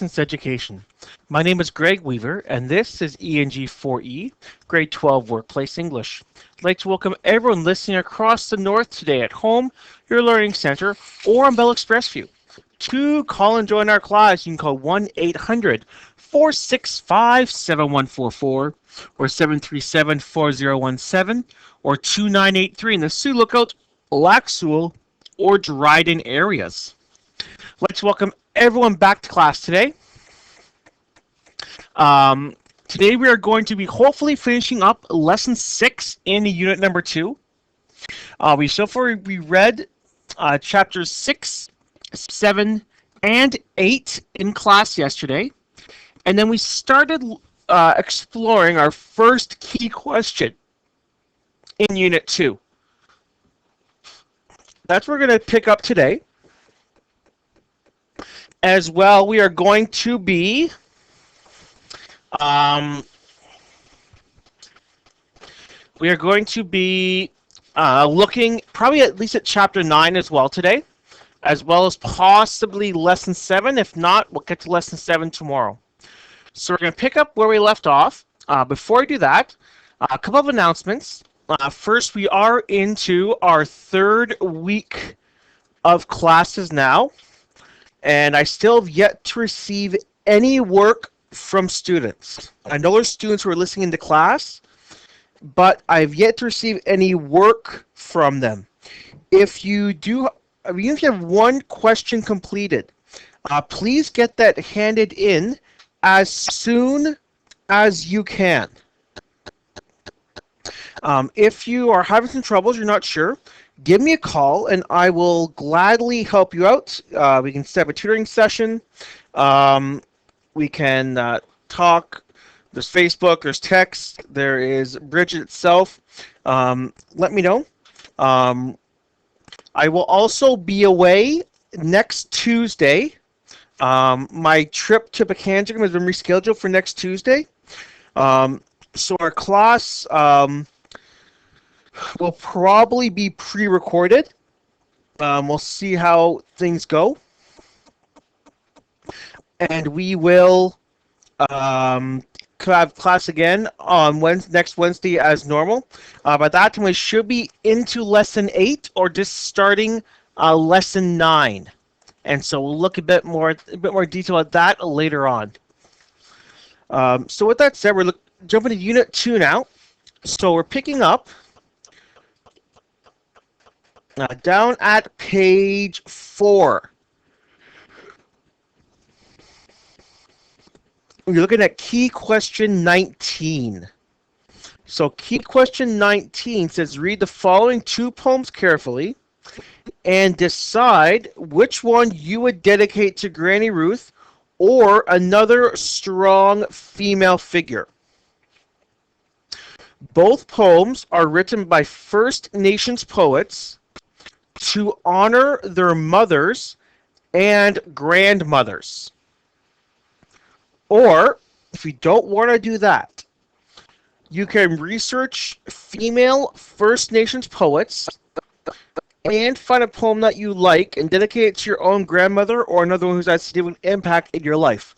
Distance Education. My name is Greg Weaver, and this is ENG4E, Grade 12 Workplace English. I'd like to welcome everyone listening across the north today at home, your learning center, or on Bell Expressview. To call and join our class, you can call 1-800-465-7144 or 737-4017 or 2983 in the Sioux Lookout, Lac Seul, or Dryden areas. Let's welcome everyone back to class today. Today we are going to be hopefully finishing up lesson 6 in unit number 2. We read chapters 6, 7, and 8 in class yesterday, and then we started exploring our first key question in unit 2. That's what we're going to pick up today. As well, we are going to be looking probably at least at chapter 9 as well today, as well as possibly lesson 7. If not, we'll get to lesson 7 tomorrow. So we're going to pick up where we left off. Before I do that, a couple of announcements. First, we are into our 3rd week of classes now, and I still have yet to receive any work from students. I know there's students who are listening into class, but I've yet to receive any work from them. If you do, even if you have one question completed, please get that handed in as soon as you can. If you are having some troubles, you're not sure, give me a call and I will gladly help you out. We can set up a tutoring session. We can talk. There's Facebook, there's text, there is Bridget itself. Let me know. I will also be away next Tuesday. My trip to Pekanjigam has been rescheduled for next Tuesday. So our class will probably be pre-recorded. We'll see how things go. And we will have class again on next Wednesday as normal. By that time, we should be into lesson 8 or just starting lesson 9. And so we'll look a bit more detail at that later on. So with that said, we're jumping to unit 2 now. So we're picking up down at page 4. You're looking at key question 19. So key question 19 says, read the following 2 poems carefully and decide which one you would dedicate to Granny Ruth or another strong female figure. Both poems are written by First Nations poets to honor their mothers and grandmothers. Or, if you don't want to do that, you can research female First Nations poets and find a poem that you like and dedicate it to your own grandmother or another one who's had a significant impact in your life.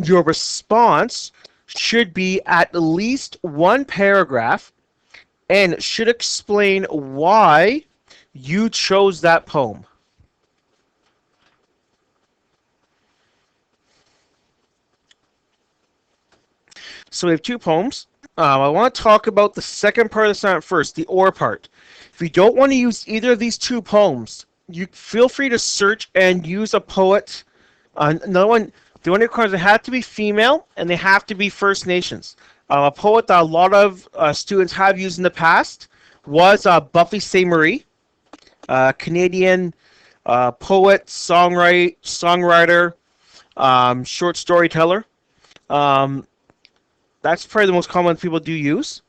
Your response should be at least 1 paragraph and should explain why you chose that poem. So we have 2 poems. I want to talk about the second part of the sonnet first, the or part. If you don't want to use either of these 2 poems, you feel free to search and use a poet. Another one, the one requires they have to be female and they have to be First Nations. A poet that a lot of students have used in the past was Buffy Sainte-Marie, Canadian poet, songwriter, short storyteller. That's probably the most common people do use.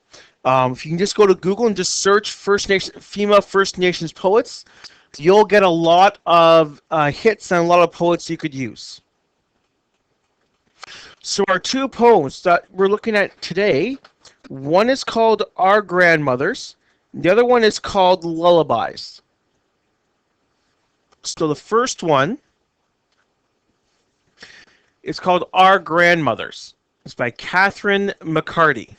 If you can just go to Google and just search female First Nations poets, you'll get a lot of hits and a lot of poets you could use. So our 2 poems that we're looking at today, one is called Our Grandmothers, the other one is called Lullabies. So the first one It's called Our Grandmothers. It's by Catherine McCarty.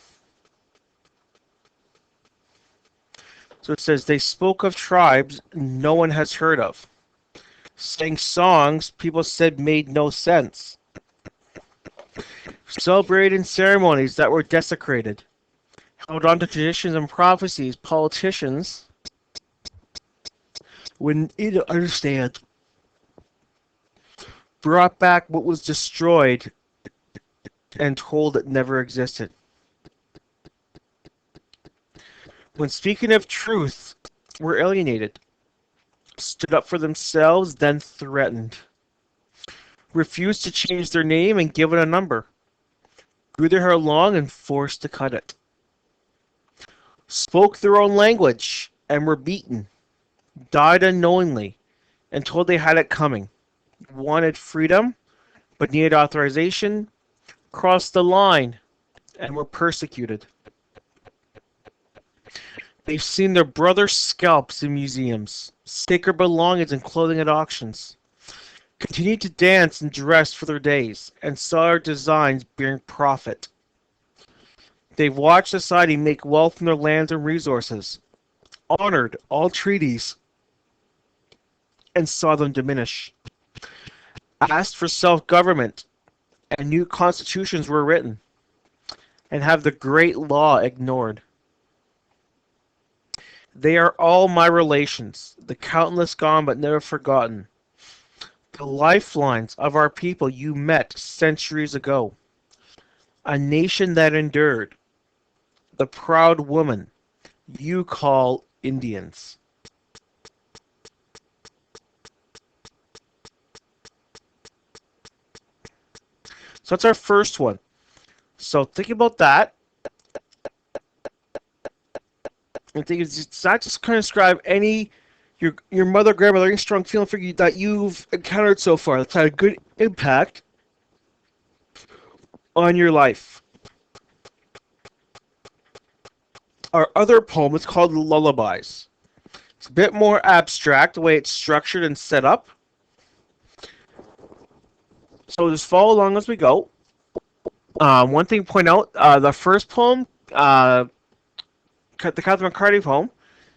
So it says, they spoke of tribes no one has heard of. Sang songs people said made no sense. Celebrated ceremonies that were desecrated. Held on to traditions and prophecies politicians wouldn't either understand. Brought back what was destroyed and told it never existed. When speaking of truth, were alienated. Stood up for themselves, then threatened. Refused to change their name and give it a number. Grew their hair long and forced to cut it. Spoke their own language and were beaten. Died unknowingly and told they had it coming. Wanted freedom, but needed authorization. Crossed the line and were persecuted. They've seen their brothers' scalps in museums, sacred belongings and clothing at auctions. Continued to dance and dress for their days, and saw their designs bearing profit. They've watched society make wealth from their lands and resources, honored all treaties, and saw them diminish. Asked for self-government, and new constitutions were written, and have the great law ignored. They are all my relations, the countless gone but never forgotten. The lifelines of our people you met centuries ago. A nation that endured. The proud woman you call Indians. So that's our first one. So think about that. I think it's not just kind of describe any your mother, grandmother, any strong feeling figure that you've encountered so far that's had a good impact on your life. Our other poem is called Lullabies. It's a bit more abstract the way it's structured and set up. So just follow along as we go. One thing to point out, the first poem, the Catherine McCarty poem,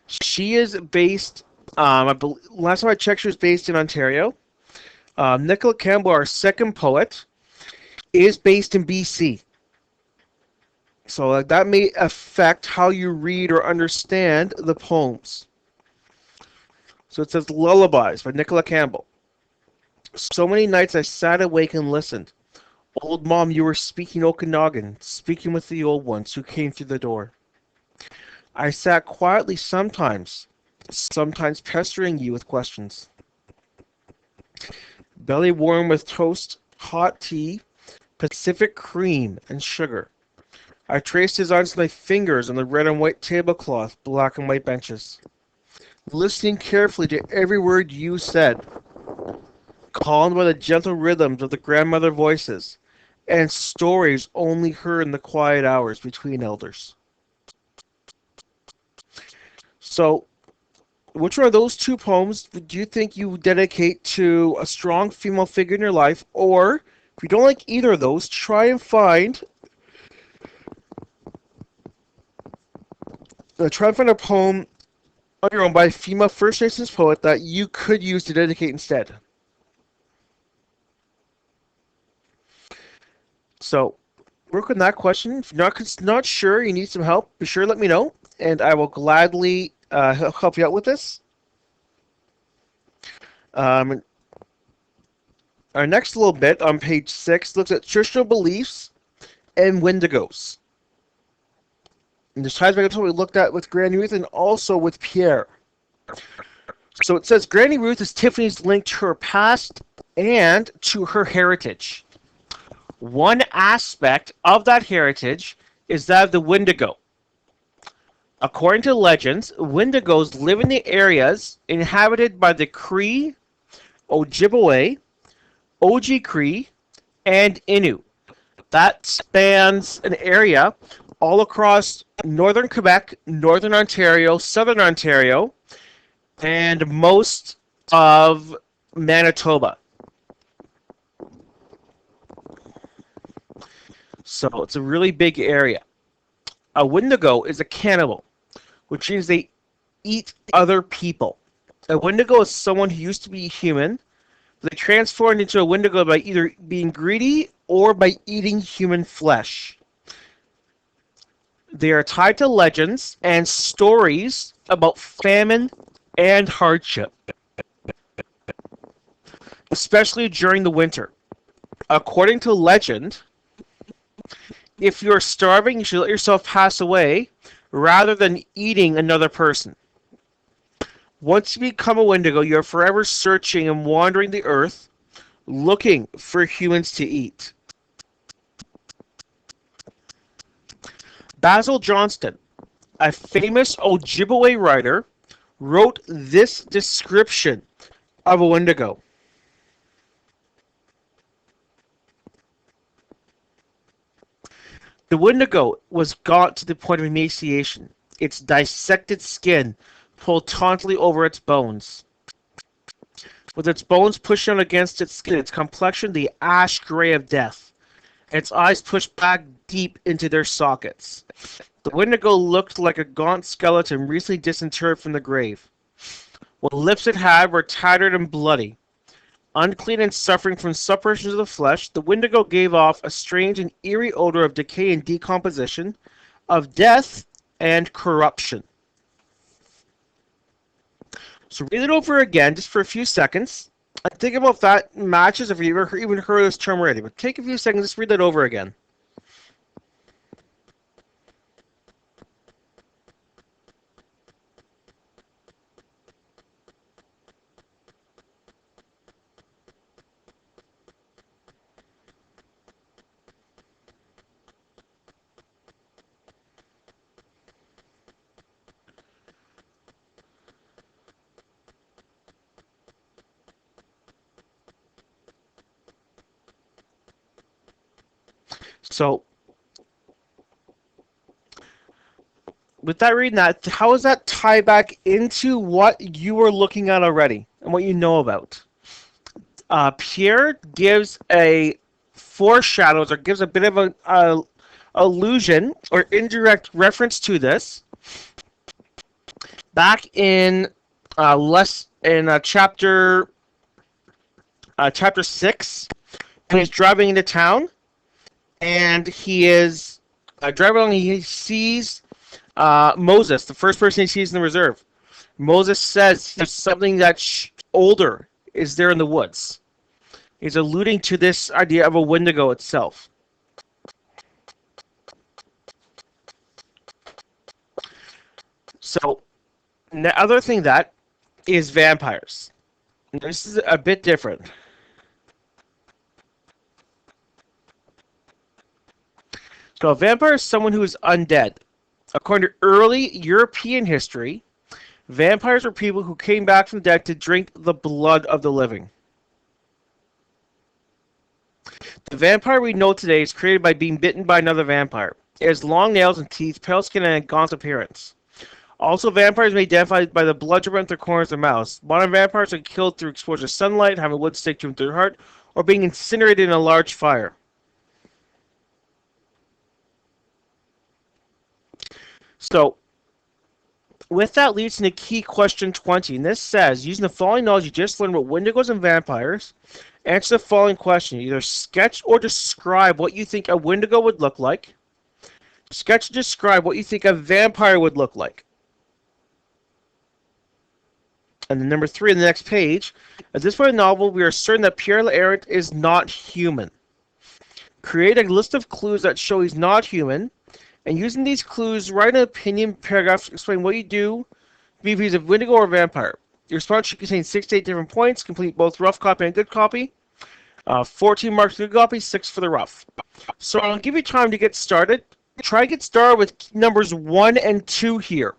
she is based, last time I checked, she was based in Ontario. Nicola Campbell, our second poet, is based in BC. So that may affect how you read or understand the poems. So it says Lullabies by Nicola Campbell. So many nights I sat awake and listened. Old Mom, you were speaking Okanagan, speaking with the old ones who came through the door. I sat quietly sometimes pestering you with questions. Belly warm with toast, hot tea, Pacific cream, and sugar. I traced his arms with my fingers on the red and white tablecloth, black and white benches. Listening carefully to every word you said, calmed by the gentle rhythms of the grandmother voices, and stories only heard in the quiet hours between elders. So, which one of those two poems do you think you dedicate to a strong female figure in your life? Or, if you don't like either of those, try and find a poem on your own by a female First Nations poet that you could use to dedicate instead. So, work on that question. If you're not sure, you need some help, be sure to let me know, and I will gladly help you out with this. Our next little bit on page 6 looks at traditional beliefs and Wendigos. And this ties back to what we looked at with Granny Ruth and also with Pierre. So it says Granny Ruth is Tiffany's link to her past and to her heritage. One aspect of that heritage is that of the Wendigo. According to legends, Wendigos live in the areas inhabited by the Cree, Ojibwe, Oji-Cree, and Innu. That spans an area all across northern Quebec, northern Ontario, southern Ontario, and most of Manitoba. So it's a really big area. A Wendigo is a cannibal, which means they eat other people. A Wendigo is someone who used to be human. They transformed into a Wendigo by either being greedy or by eating human flesh. They are tied to legends and stories about famine and hardship, especially during the winter. According to legend, if you're starving, you should let yourself pass away rather than eating another person. Once you become a Wendigo, you're forever searching and wandering the earth, looking for humans to eat. Basil Johnston, a famous Ojibwe writer, wrote this description of a Wendigo. The Wendigo was gaunt to the point of emaciation, its dissected skin pulled tautly over its bones. With its bones pushed down against its skin, its complexion the ash gray of death, its eyes pushed back deep into their sockets. The Wendigo looked like a gaunt skeleton recently disinterred from the grave. What lips it had were tattered and bloody. Unclean and suffering from separations of the flesh, the Wendigo gave off a strange and eerie odor of decay and decomposition, of death and corruption. So read it over again just for a few seconds. And think about if that matches, if you've ever even heard this term already. But take a few seconds, just read that over again. So, with that reading that, how does that tie back into what you were looking at already and what you know about? Pierre gives a foreshadows or gives a bit of an allusion or indirect reference to this back in chapter 6, when he's driving into town. And he is driving along. He sees Moses, the first person he sees in the reserve. Moses says there's something that's older is there in the woods. He's alluding to this idea of a Wendigo itself. So, the other thing that is vampires. This is a bit different. So a vampire is someone who is undead. According to early European history, vampires were people who came back from the dead to drink the blood of the living. The vampire we know today is created by being bitten by another vampire. It has long nails and teeth, pale skin, and a gaunt appearance. Also, vampires may be identified by the blood dripping out their corners of their mouths. Modern vampires are killed through exposure to sunlight, having wood stick to their heart, or being incinerated in a large fire. So, with that leads to key question 20, and this says, using the following knowledge you just learned about Wendigos and vampires, answer the following question. Either sketch or describe what you think a Wendigo would look like. Sketch or describe what you think a vampire would look like. And then number 3 on the next page, at this point in the novel, we are certain that Pierre L'Errant is not human. Create a list of clues that show he's not human, and using these clues, write an opinion paragraph to explain what you do, be if he's a Wendigo or a vampire. Your response should contain 6 to 8 different points, complete both rough copy and good copy. 14 marks for good copy, 6 for the rough. So I'll give you time to get started. Try to get started with numbers 1 and 2 here.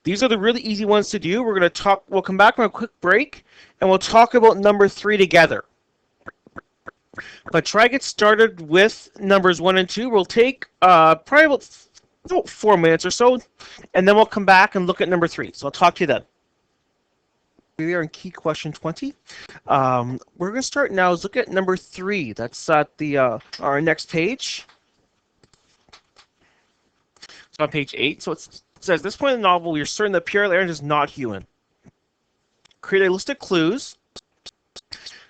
These are the really easy ones to do. We'll come back from a quick break, and we'll talk about number 3 together. But try to get started with numbers 1 and 2. We'll take probably about 4 minutes or so, and then we'll come back and look at number 3. So I'll talk to you then. We are in key question 20. We're going to start now. Look at number 3. That's at our next page. on page 8. So it says, this point in the novel, we are certain that Pierre Laird is not human. Create a list of clues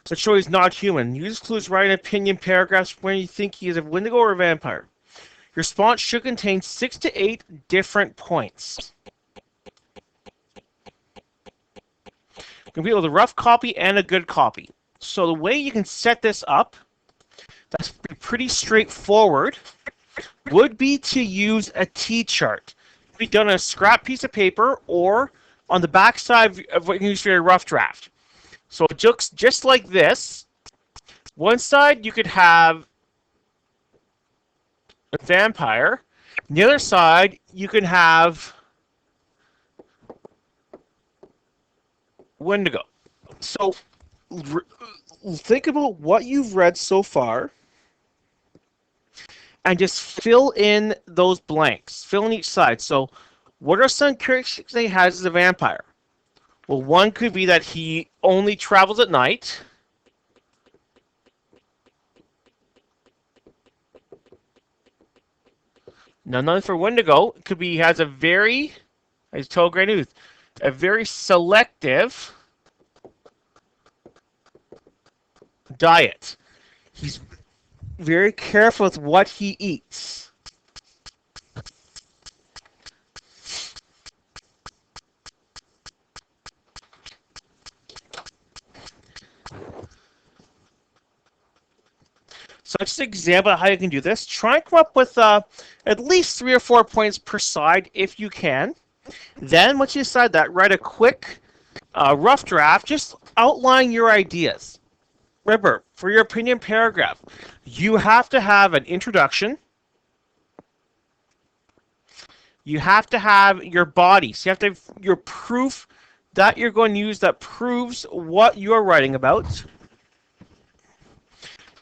that show he's not human. Use clues, write an opinion paragraphs when you think he is a Wendigo or a vampire. Your response should contain 6 to 8 different points. You can be with a rough copy and a good copy. So the way you can set this up, that's pretty straightforward, would be to use a T-chart. It can be done on a scrap piece of paper or on the back side of what you can use for your rough draft. So just like this, one side you could have a vampire, and the other side you can have Wendigo. So think about what you've read so far and just fill in those blanks. Fill in each side. So what are some characteristics he has as a vampire? Well, one could be that he only travels at night. Now, nothing for Wendigo. It could be he has a very, as told Grey News, a very selective diet. He's very careful with what he eats. So just an example of how you can do this. Try and come up with at least 3 or 4 points per side if you can. Then once you decide that, write a quick rough draft. Just outline your ideas. Remember, for your opinion paragraph, you have to have an introduction. You have to have your body. So you have to have your proof that you're going to use that proves what you're writing about.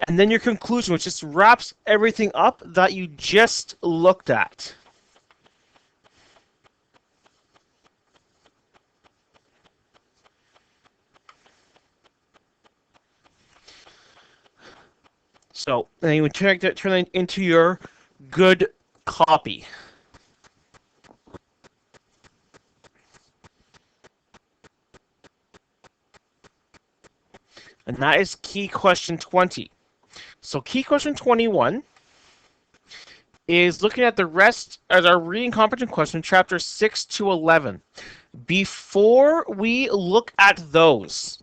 And then your conclusion, which just wraps everything up that you just looked at. So, then you would turn that into your good copy. And that is key question 20. So key question 21 is looking at the rest as our reading comprehension question, chapter 6 to 11. Before we look at those,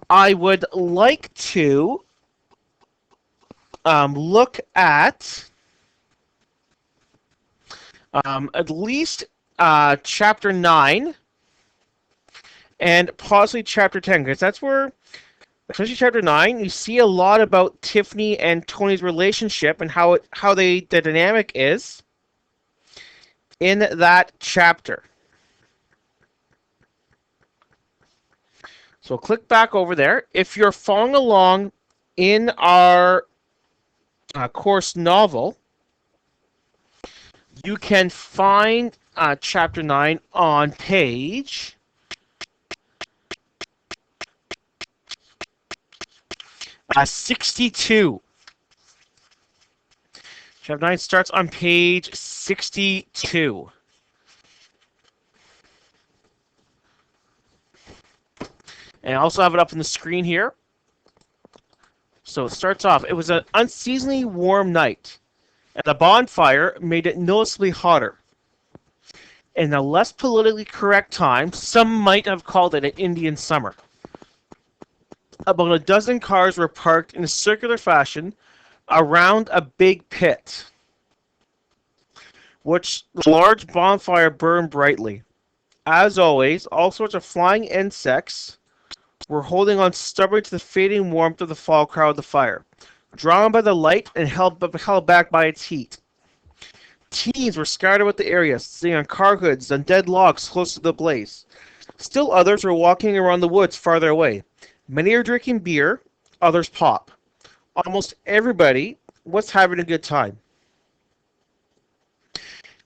I would like to look at least chapter 9 and possibly chapter 10, because that's where, especially chapter 9, you see a lot about Tiffany and Tony's relationship and how the dynamic is in that chapter. So click back over there. If you're following along in our course novel, you can find chapter 9 on page 62. Chapter 9 starts on page 62. And I also have it up on the screen here. So it starts off. It was an unseasonably warm night, and the bonfire made it noticeably hotter. In a less politically correct time, some might have called it an Indian summer. About a dozen cars were parked in a circular fashion around a big pit, which the large bonfire burned brightly. As always, all sorts of flying insects were holding on stubbornly to the fading warmth of the fall crowd of the fire, drawn by the light and held back by its heat. Teens were scattered about the area, sitting on car hoods and dead logs close to the blaze. Still others were walking around the woods farther away. Many are drinking beer, others pop. Almost everybody was having a good time.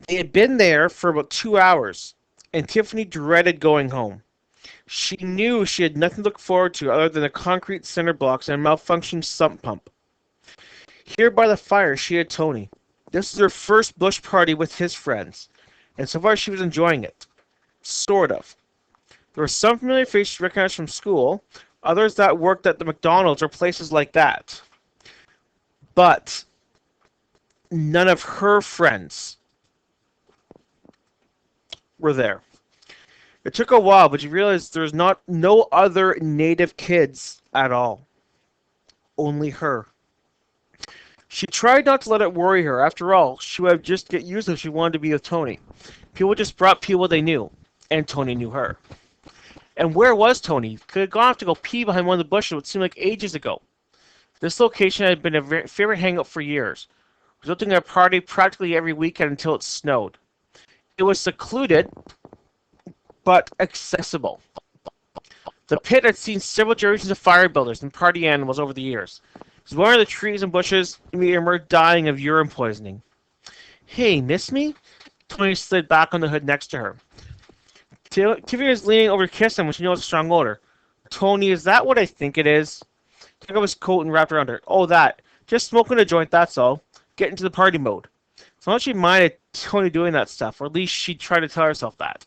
They had been there for about 2 hours, and Tiffany dreaded going home. She knew she had nothing to look forward to other than the concrete cinder blocks and a malfunctioning sump pump. Here by the fire, she had Tony. This is her first bush party with his friends, and so far she was enjoying it. Sort of. There were some familiar faces she recognized from school, others that worked at the McDonald's or places like that. But none of her friends were there. It took a while, but you realized there's no other native kids at all. Only her. She tried not to let it worry her. After all, she would just get used to it if she wanted to be with Tony. People just brought people they knew, and Tony knew her. And where was Tony? Could have gone off to go pee behind one of the bushes, what seemed like ages ago. This location had been a favorite hangout for years, resulting in a party practically every weekend until it snowed. It was secluded, but accessible. The pit had seen several generations of fire builders and party animals over the years. As one of the trees and bushes, we emerged dying of urine poisoning. Hey, miss me? Tony slid back on the hood next to her. Tiffany was leaning over to kiss him when she noticed a strong odor. Tony, is that what I think it is? Took off his coat and wrapped around her. Oh, that. Just smoking a joint, that's all. Get into the party mode. So much she minded Tony doing that stuff, or at least she tried to tell herself that.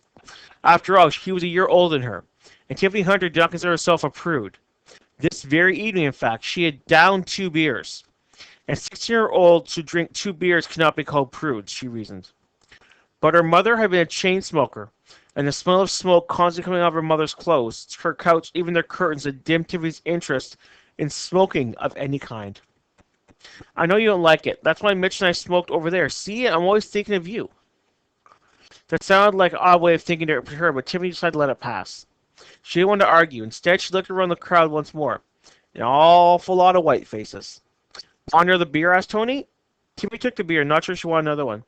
After all, he was a year older than her, and Tiffany Hunter did not consider herself a prude. This very evening, in fact, she had downed 2 beers. And 16-year-olds who drink 2 beers cannot be called prudes, she reasoned. But her mother had been a chain smoker, and the smell of smoke constantly coming out of her mother's clothes, her couch, even their curtains, had dimmed Tiffany's interest in smoking of any kind. I know you don't like it. That's why Mitch and I smoked over there. See, I'm always thinking of you. That sounded like an odd way of thinking to her, but Tiffany decided to let it pass. She didn't want to argue. Instead, she looked around the crowd once more. An awful lot of white faces. Want another beer? Asked Tony. Tiffany took the beer, not sure she wanted another one.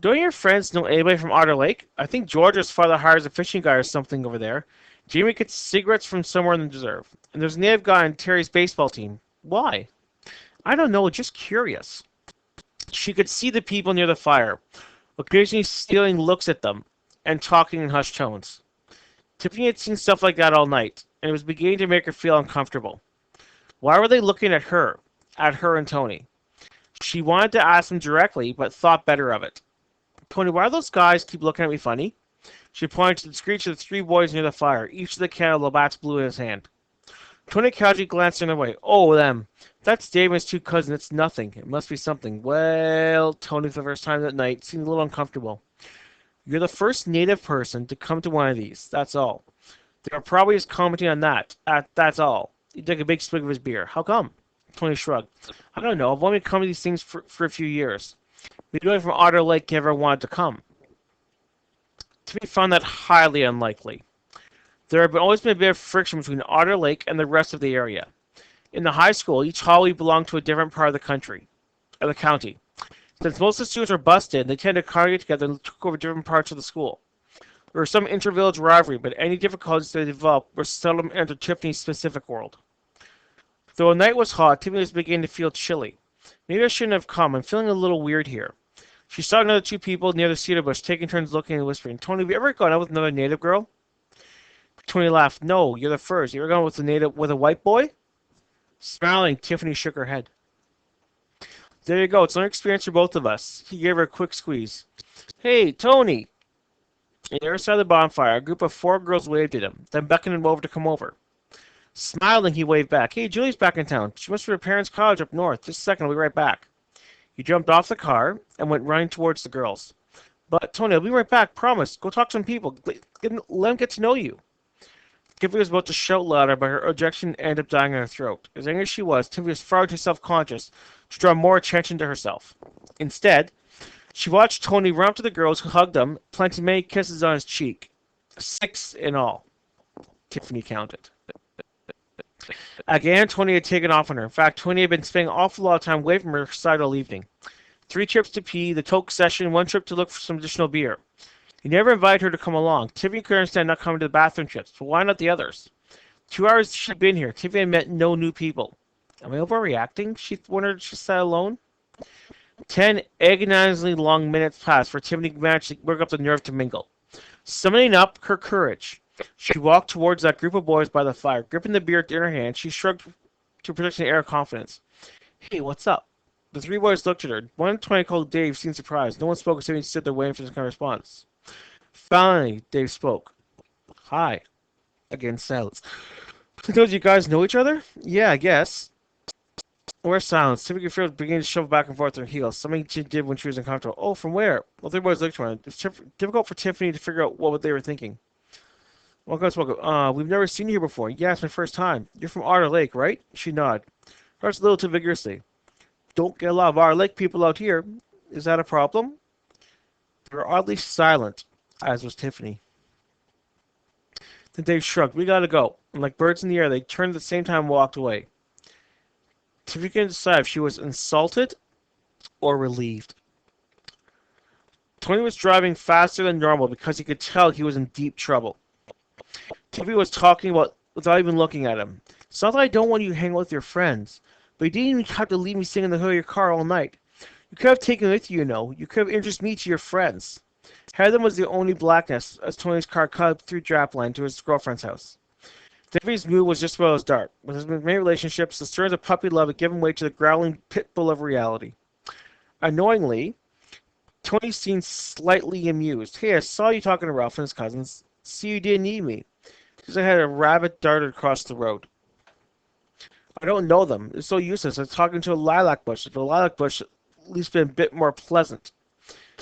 Don't your friends know anybody from Otter Lake? I think George's father hires a fishing guy or something over there. Jamie gets cigarettes from somewhere in the reserve. And there's a native guy on Terry's baseball team. Why? I don't know, just curious. She could see the people near the fire, occasionally stealing looks at them, and talking in hushed tones. Tiffany had seen stuff like that all night, and it was beginning to make her feel uncomfortable. Why were they looking at her and Tony? She wanted to ask them directly, but thought better of it. Tony, why do those guys keep looking at me funny? She pointed to the screech of the 3 boys near the fire, each with a can of Labatt's Blue in his hand. Tony casually glanced in her way. Oh, them. That's Dave and his 2 cousins. It's nothing. It must be something. Well, Tony, for the first time that night, seemed a little uncomfortable. You're the first native person to come to one of these. That's all. They were probably just commenting on that. That's all. He took a big swig of his beer. How come? Tony shrugged. I don't know. I've only come to these things for a few years. Nobody from Otter Lake ever wanted to come. Tiffany found that highly unlikely. There had always been a bit of friction between Otter Lake and the rest of the area. In the high school, each hallway belonged to a different part of the county. Since most of the students were busted, they tended to congregate together and took over different parts of the school. There was some inter-village rivalry, but any difficulties they developed were seldom entered Tiffany's specific world. Though the night was hot, Tiffany was beginning to feel chilly. Maybe I shouldn't have come. I'm feeling a little weird here. She saw another 2 people near the cedar bush, taking turns looking and whispering. Tony, have you ever gone out with another native girl? Tony laughed. No, you're the first. You ever gone with a white boy? Smiling, Tiffany shook her head. There you go. It's an experience for both of us. He gave her a quick squeeze. Hey, Tony! On the other side of the bonfire, a group of 4 girls waved at him, then beckoned him over to come over. Smiling, he waved back. Hey, Julie's back in town. She must be at her parents' college up north. Just a second, I'll be right back. He jumped off the car and went running towards the girls. But, Tony, I'll be right back. Promise. Go talk to some people. Let them get to know you. Tiffany was about to shout louder, but her objection ended up dying in her throat. As angry as she was, Tiffany was far too self-conscious to draw more attention to herself. Instead, she watched Tony run up to the girls who hugged him, planting many kisses on his cheek. 6 in all, Tiffany counted. Again, Tony had taken off on her. In fact, Tony had been spending an awful lot of time away from her side all evening. 3 trips to pee, the toke session, 1 trip to look for some additional beer. He never invited her to come along. Tiffany could understand not coming to the bathroom trips, but why not the others? 2 hours she'd been here. Tiffany had met no new people. Am I overreacting? She wondered, she sat alone. 10 agonizingly long minutes passed for Tiffany managed to work up the nerve to mingle. Summoning up her courage, she walked towards that group of boys by the fire. Gripping the beer in her hand, she shrugged to project an air of confidence. Hey, what's up? The three boys looked at her. One 20 called Dave seemed surprised. No one spoke as Tiffany stood there waiting for this kind of response. Finally, Dave spoke. Hi. Again, silence. Because you guys know each other? Yeah, I guess. We're silence. Tiffany could beginning to shovel back and forth her heels, something she did when she was uncomfortable. Oh, from where? Well, three boys looked around. It's difficult for Tiffany to figure out what they were thinking. Welcome. We've never seen you here before. Yeah, it's my first time. You're from Otter Lake, right? She nodded. Perhaps a little too vigorously. Don't get a lot of Otter Lake people out here. Is that a problem? They were oddly silent, as was Tiffany. Then Dave shrugged. We gotta go. And like birds in the air, they turned at the same time and walked away. Tiffany couldn't decide if she was insulted or relieved. Tony was driving faster than normal because he could tell he was in deep trouble. Tiffany was talking about without even looking at him. It's not that I don't want you to hang out with your friends, but you didn't even have to leave me sitting in the hood of your car all night. You could have taken me with you, you know. You could have introduced me to your friends. Ahead was the only blackness as Tony's car cut through Drapline to his girlfriend's house. Tiffany's mood was just about as dark. With his many relationships, the stirrings of puppy love had given way to the growling pit bull of reality. Annoyingly, Tony seemed slightly amused. Hey, I saw you talking to Ralph and his cousins. See, you didn't need me. Because I had a rabbit darted across the road. I don't know them. It's so useless. I was talking to a lilac bush. If the lilac bush at least been a bit more pleasant.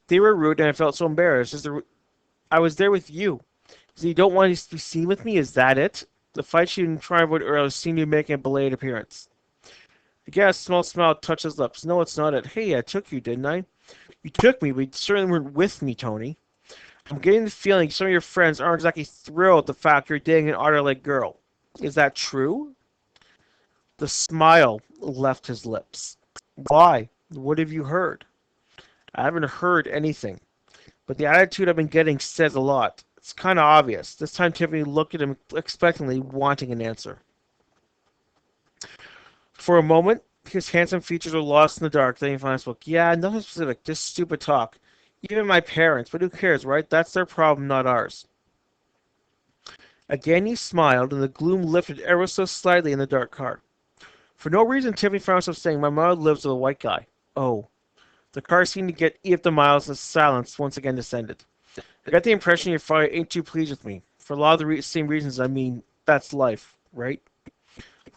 They were rude, and I felt so embarrassed. I was there with you. So you don't want to be seen with me? Is that it? The fight she didn't try to avoid earlier seemed to be making a belated appearance. The gas small smile touched his lips. No, it's not it. Hey, I took you, didn't I? You took me, but you certainly weren't with me, Tony. I'm getting the feeling some of your friends aren't exactly thrilled at the fact you're dating an Otter Lake girl. Is that true? The smile left his lips. Why? What have you heard? I haven't heard anything. But the attitude I've been getting says a lot. It's kind of obvious. This time Tiffany looked at him expectantly, wanting an answer. For a moment, his handsome features were lost in the dark. Then he finally spoke. Yeah, nothing specific. Just stupid talk. Even my parents. But who cares, right? That's their problem, not ours. Again he smiled, and the gloom lifted ever so slightly in the dark car. For no reason, Tiffany found herself saying, my mother lives with a white guy. Oh. The car seemed to get eat up the miles, and silence once again descended. I got the impression your father ain't too pleased with me. For a lot of the same reasons, I mean, that's life, right?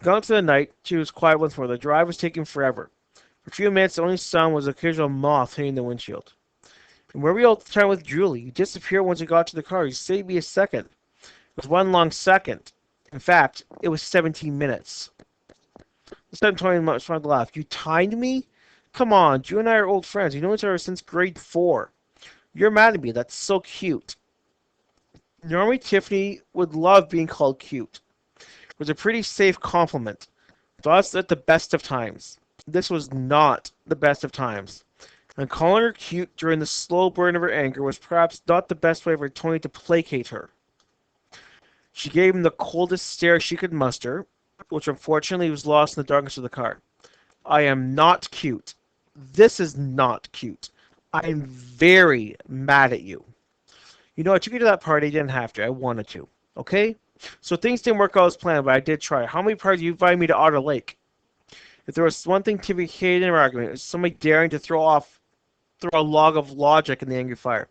Gone to the night, she was quiet once more. The drive was taking forever. For a few minutes, the only sound was an occasional moth hitting the windshield. And where were you all the time with Julie? You disappeared once you got to the car. You saved me a second. It was one long second. In fact, it was 17 minutes. This time Tony was trying to laugh. You timed me? Come on, you and I are old friends. We've known each other since grade 4. You're mad at me. That's so cute. Normally, Tiffany would love being called cute. It was a pretty safe compliment. Thus, at the best of times. This was not the best of times. And calling her cute during the slow burn of her anger was perhaps not the best way for Tony to placate her. She gave him the coldest stare she could muster, which unfortunately was lost in the darkness of the car. I am not cute. This is not cute. I am very mad at you. You know, I took you to that party. I didn't have to. I wanted to. Okay? So things didn't work out as planned, but I did try. How many parties you invited me to Otter Lake? If there was one thing Tiffany hated in her argument, it was somebody daring to throw a log of logic in the angry fire.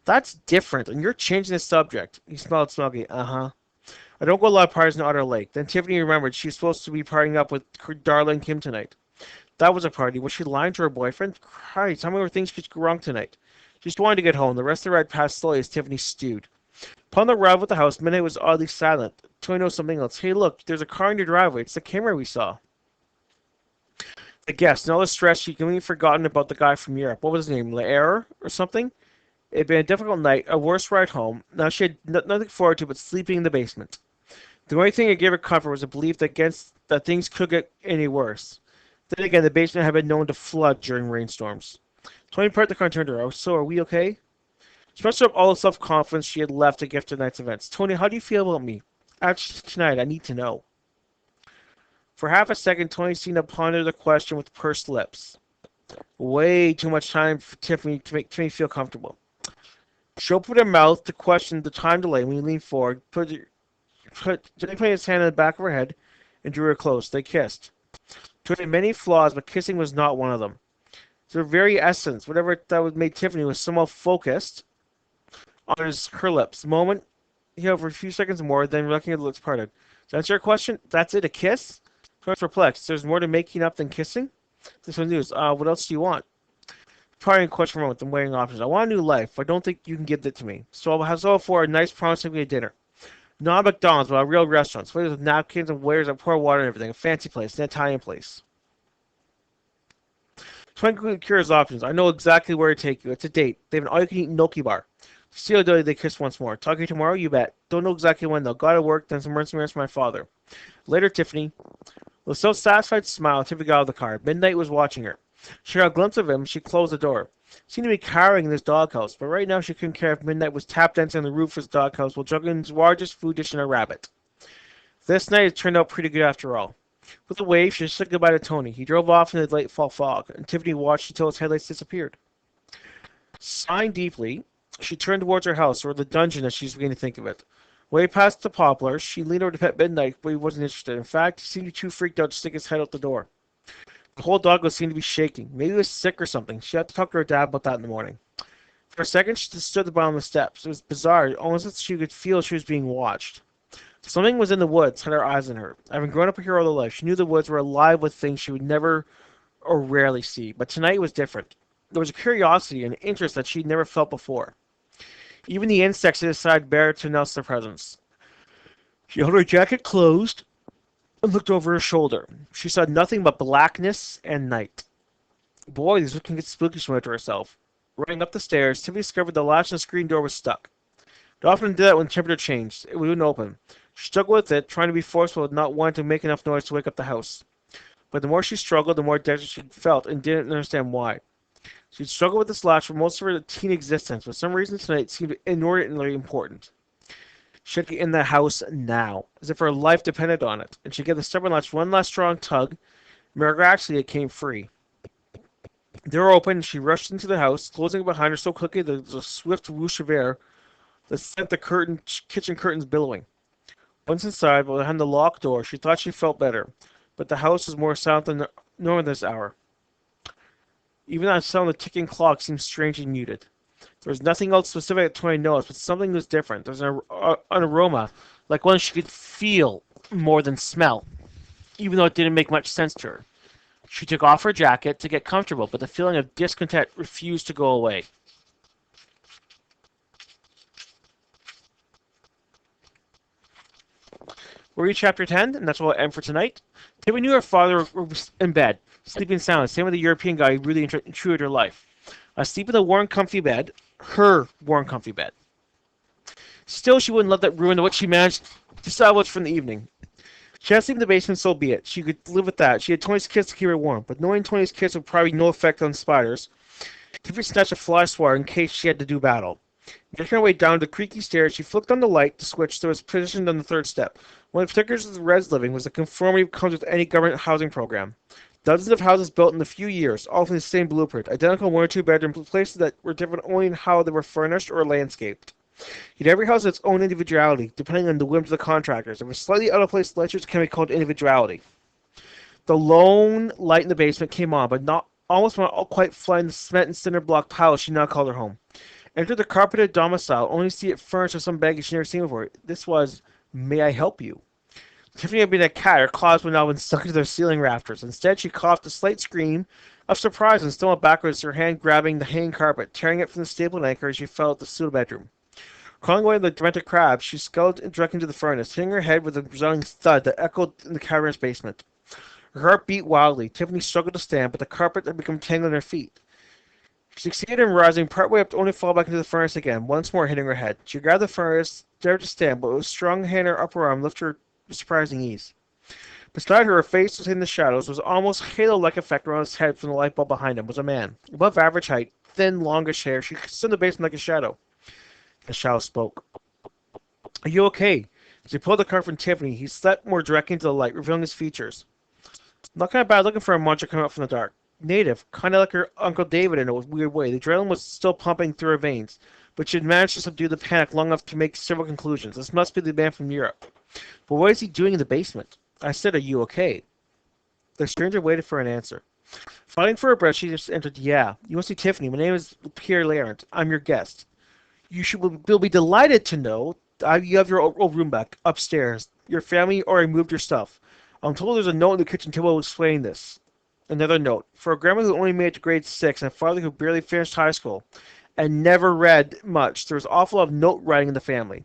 That's different, and you're changing the subject. He smiled smugly. Uh-huh. I don't go to a lot of parties in Otter Lake. Then Tiffany remembered she was supposed to be partying up with her darling Kim tonight. That was a party. Was she lying to her boyfriend? Christ, how many more things could go wrong tonight? She just wanted to get home. The rest of the ride passed slowly as Tiffany stewed. Upon the arrival at the house, Midnight was oddly silent. Tony knows something else. Hey, look, there's a car in your driveway. It's the camera we saw. The guest, in all the stress, she'd completely forgotten about the guy from Europe. What was his name? Laer or something? It had been a difficult night, a worse ride home. Now she had nothing forward to but sleeping in the basement. The only thing that gave her comfort was a belief that things could get any worse. Then again, the basement had been known to flood during rainstorms. Tony parked the car and turned to her. Oh, so are we okay? She mustered up all the self-confidence she had left to give to tonight's events. Tony, how do you feel about me? After tonight, I need to know. For half a second, Tony seemed to ponder the question with pursed lips. Way too much time for Tiffany to make Tiffany feel comfortable. She opened her mouth to question the time delay when he leaned forward, Tony put his hand on the back of her head and drew her close. They kissed. Tony had many flaws, but kissing was not one of them. Their very essence, whatever that would make Tiffany, was somewhat focused on her lips. The moment he held for a few seconds more, then looking at the lips parted. To answer your question, that's it, a kiss? I was perplexed. There's more to making up than kissing? This was news. What else do you want? Parting question for a moment, then weighing options. I want a new life. I don't think you can give that to me. So I'll have all for a nice promising me a dinner. Not a McDonald's, but a real restaurant. Places with napkins and waiters that pour water and everything. A fancy place, an Italian place. Twinkling curious options. I know exactly where to take you. It's a date. They have an all-you-can-eat gnocchi bar. Steal day they kiss once more. Talking tomorrow, you bet. Don't know exactly when though. Gotta work, then some emergency errands for my father. Later, Tiffany. With a self-satisfied smile, Tiffany got out of the car. Midnight was watching her. She got a glimpse of him. She closed the door. He seemed to be cowering in his doghouse, but right now she couldn't care if Midnight was tap dancing on the roof of his doghouse while juggling his largest food dish and a rabbit. This night it turned out pretty good after all. With a wave, she said goodbye to Tony. He drove off in the late fall fog, and Tiffany watched until his headlights disappeared. Sighing deeply, she turned towards her house, or the dungeon as she was beginning to think of it. Way past the poplars, she leaned over to pet Midnight, but he wasn't interested. In fact, he seemed too freaked out to stick his head out the door. The whole dog seemed to be shaking. Maybe he was sick or something. She had to talk to her dad about that in the morning. For a second, she stood at the bottom of the steps. It was bizarre, almost as she could feel she was being watched. Something was in the woods, had her eyes on her. Having grown up here all her life, she knew the woods were alive with things she would never or rarely see. But tonight was different. There was a curiosity and interest that she'd never felt before. Even the insects decided better to announce their presence. She held her jacket closed and looked over her shoulder. She saw nothing but blackness and night. Boy, these can get spooky, she went to herself. Running up the stairs, Tiffany discovered the latch on the screen door was stuck. It often did that when the temperature changed. It wouldn't open. She struggled with it, trying to be forceful and not wanting to make enough noise to wake up the house. But the more she struggled, the more desperate she felt and didn't understand why. She'd struggled with this latch for most of her teen existence, but for some reason tonight it seemed inordinately important. She had to get in the house now, as if her life depended on it, and she gave the stubborn latch one last strong tug. Miraculously, it came free. The door opened, and she rushed into the house, closing it behind her so quickly that there was a swift whoosh of air that sent the kitchen curtains billowing. Once inside, behind the locked door, she thought she felt better, but the house was more silent than normal this hour. Even that sound of the ticking clock seemed strangely muted. There was nothing else specific that Tony noticed, but something was different. There was an aroma, like one she could feel more than smell, even though it didn't make much sense to her. She took off her jacket to get comfortable, but the feeling of discontent refused to go away. We'll read chapter 10, and that's what we'll end for tonight. Tiffany knew her father was in bed, sleeping soundly, same with the European guy who really intruded her life. Asleep in a warm, comfy bed, her warm, comfy bed. Still, she wouldn't let that ruin what she managed to salvage from the evening. She had to sleep in the basement, so be it. She could live with that. She had Tony's kiss to keep her warm, but knowing Tony's kiss would probably no effect on spiders, Tiffany snatched a fly swatter in case she had to do battle. Making her way down the creaky stairs, she flicked on the light, the switch that was positioned on the third step. One of the particulars of the res living was the conformity that comes with any government housing program. Dozens of houses built in a few years, all from the same blueprint, identical one or two bedroom places that were different only in how they were furnished or landscaped. Yet every house had its own individuality, depending on the whims of the contractors. If a slightly out-of-place lectures can be called individuality. The lone light in the basement came on, but not almost not quite flying the cement and cinder block pile she now called her home. Enter the carpeted domicile, only to see it furnished with some baggage she'd never seen before. This was, "May I help you?" Tiffany had been a cat. Her claws would now have been stuck into their ceiling rafters. Instead, she coughed a slight scream of surprise and stumbled backwards, her hand grabbing the hanging carpet, tearing it from the stapled anchor as she fell at the pseudo bedroom. Crawling away like the demented crab, she sculled directly into the furnace, hitting her head with a resounding thud that echoed in the cavernous basement. Her heart beat wildly. Tiffany struggled to stand, but the carpet had become tangled in her feet. She succeeded in rising partway up to only fall back into the furnace again, once more hitting her head. She grabbed the furnace, dared to stand, but with a strong hand on her upper arm lifted her with surprising ease. Beside her face was in the shadows, was almost halo-like effect around his head from the light bulb behind him, was a man. Above average height, thin, longish hair, she stood in the basement like a shadow. The shadow spoke. "Are you okay?" As he pulled the card from Tiffany, he stepped more directly into the light, revealing his features. Not kind of bad looking for a muncher coming out from the dark. Native, kind of like her Uncle David in a weird way. The adrenaline was still pumping through her veins, but she had managed to subdue the panic long enough to make several conclusions. This must be the man from Europe. But what is he doing in the basement? I said, "Are you okay?" The stranger waited for an answer. Fighting for her breath, she just entered. Yeah, you must see Tiffany. My name is Pierre Laurent. I'm your guest. Will be delighted to know you have your old room back upstairs. Your family already moved your stuff. I'm told there's a note on the kitchen table explaining this. Another note. For a grandma who only made it to grade 6 and a father who barely finished high school and never read much, there was an awful lot of note writing in the family.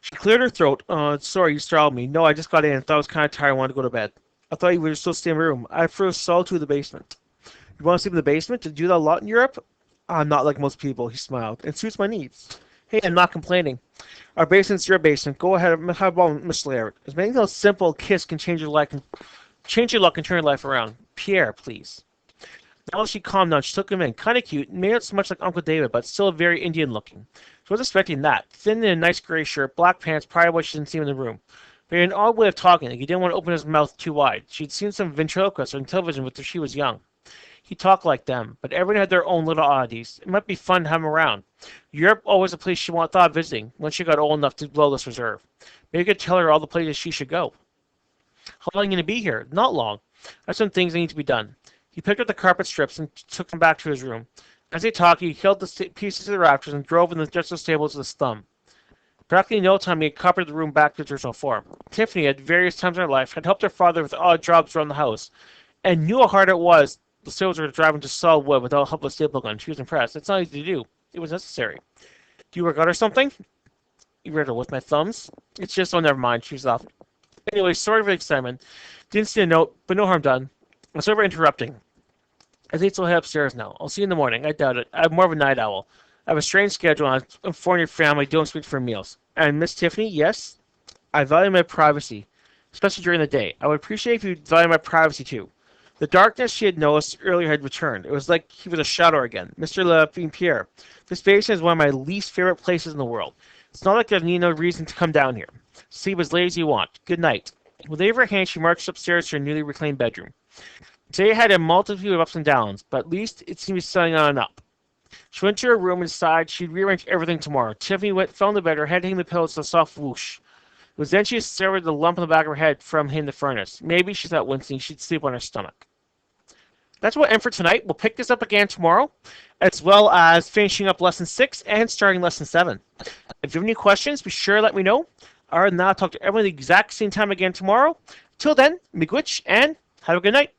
She cleared her throat. Sorry, you startled me. No, I just got in and thought I was kind of tired and wanted to go to bed. I thought you would still stay in my room. I prefer solitude in the basement. You want to sleep in the basement? Did you do that a lot in Europe? I'm not like most people, he smiled. It suits my needs. Hey, I'm not complaining. Our basement's your basement. Go ahead and have a ball, Miss Laird. As many a simple kiss can change your luck and turn your life around. Pierre, please. Now that she calmed down, she took him in. Kind of cute, made it so much like Uncle David, but still very Indian looking. She was expecting that. Thin in a nice gray shirt, black pants, probably why she didn't see him in the room. But he had an odd way of talking, like he didn't want to open his mouth too wide. She'd seen some ventriloquists on television when she was young. He talked like them, but everyone had their own little oddities. It might be fun to have him around. Europe always a place she thought of visiting once she got old enough to blow this reserve. Maybe you could tell her all the places she should go. How long are you going to be here? Not long. I have some things that need to be done. He picked up the carpet strips and took them back to his room. As they talked, he held the pieces of the rafters and drove in the adjustable stables with his thumb. Practically in no time, he had copied the room back to its original form. Tiffany, at various times in her life, had helped her father with odd jobs around the house, and knew how hard it was the sails were driving to solid wood without help of a staple gun. She was impressed. It's not easy to do. It was necessary. Do you regret or something? You read it with my thumbs? It's just, oh, never mind. She was off. Anyway, sorry for the excitement. Didn't see a note, but no harm done. I'm sorry for interrupting. I think I'll head upstairs now. I'll see you in the morning. I doubt it. I'm more of a night owl. I have a strange schedule and I inform your family don't speak for meals. And Miss Tiffany, yes? I value my privacy, especially during the day. I would appreciate if you value my privacy too. The darkness she had noticed earlier had returned. It was like he was a shadow again. Mr. Pierre, this basement is one of my least favorite places in the world. It's not like there's no reason to come down here. Sleep as late as you want. Good night. With a wave of her hand, she marched upstairs to her newly reclaimed bedroom. Today it had a multitude of ups and downs, but at least it seemed to be settling on and up. She went to her room and decided she'd rearrange everything tomorrow. Tiffany fell in the bed, her head hitting the pillow with a soft whoosh. It was then she discovered the lump on the back of her head from hitting the furnace. Maybe, she thought, wincing, she'd sleep on her stomach. That's what end for tonight. We'll pick this up again tomorrow, as well as finishing up Lesson 6 and starting Lesson 7. If you have any questions, be sure to let me know. Other than that, I'll talk to everyone at the exact same time again tomorrow. Till then, miigwech, and have a good night.